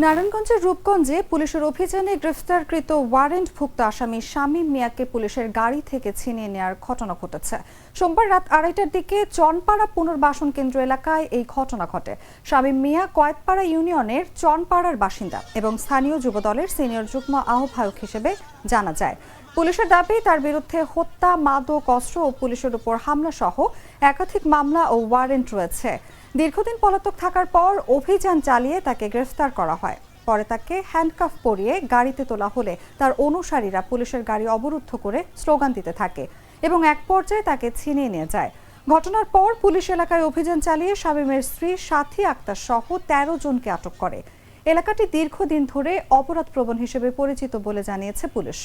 নারায়ণগঞ্জের রূপগঞ্জে পুলিশের অভিযানে গ্রেফতারকৃত ওয়ারেন্টভুক্ত আসামি শামীম মিয়াকে পুলিশের গাড়ি থেকে ছিনিয়ে নেওয়ার ঘটনা ঘটেছে। সোমবার রাত 2:30টার দিকে চনপাড়া পুনর্বাসন কেন্দ্র এলাকায় এই ঘটনা ঘটে। শামীম মিয়া কয়েতপাড়া ইউনিয়নের চনপাড়ার বাসিন্দা এবং স্থানীয় যুবদলের সিনিয়র যুগ্ম আহ্বায়ক হিসেবে জানা যায়। পুলিশের দাবি, তার বিরুদ্ধে হত্যা, মাদক, অস্ত্র ও পুলিশের উপর হামলা সহ একাধিক মামলা ও ওয়ারেন্ট রয়েছে। দীর্ঘদিন পলাতক থাকার পর অভিযান চালিয়ে তাকে গ্রেফতার করা হয়। পরে তাকে হ্যান্ডকাফ পরিয়ে গাড়িতে তোলা হলে তার অনুসারীরা পুলিশের গাড়ি অবরুদ্ধ করে স্লোগান দিতে থাকে এবং এক পর্যায়ে তাকে ছিনিয়ে নিয়ে যায়। ঘটনার পর পুলিশ এলাকায় অভিযান চালিয়ে শামীমের স্ত্রী সাথী আক্তার সহ 13 জনকে আটক করে। এলাকাটি দীর্ঘদিন ধরে অপরাধ প্রবণ হিসেবে পরিচিত বলে জানিয়েছে পুলিশ।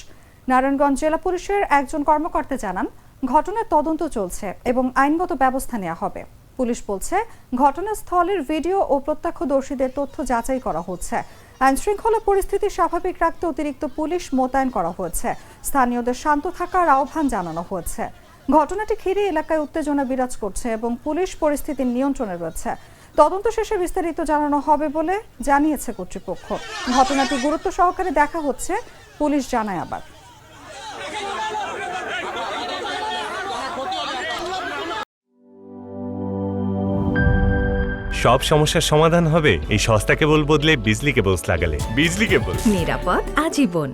নারায়ণগঞ্জ জেলা পুলিশের একজন কর্মকর্তা জানান, ঘটনার তদন্ত চলছে এবং আইনগত ব্যবস্থা নেওয়া হবে। পুলিশ বলছে, ঘটনাস্থলের ভিডিও ও প্রত্যক্ষদর্শীদের তথ্য যাচাই করা হচ্ছে। আইনশৃঙ্খলা পরিস্থিতি স্বাভাবিক রাখতে অতিরিক্ত পুলিশ মোতায়েন করা হয়েছে। স্থানীয়দের শান্ত থাকার আহ্বান জানানো হয়েছে। ঘটনাটি ঘিরে এলাকায় উত্তেজনা বিরাজ করছে এবং পুলিশ পরিস্থিতির নিয়ন্ত্রণে রয়েছে। তদন্ত শেষে বিস্তারিত জানানো হবে বলে জানিয়েছে কর্তৃপক্ষ। ঘটনাটি গুরুত্ব সহকারে দেখা হচ্ছে, পুলিশ জানায়। আবার সব সমস্যার সমাধান হবে এই সস্তা কেবল বদলে বিজলি কেবলস লাগালে। বিজলি কেবল, নিরাপদ আজীবন।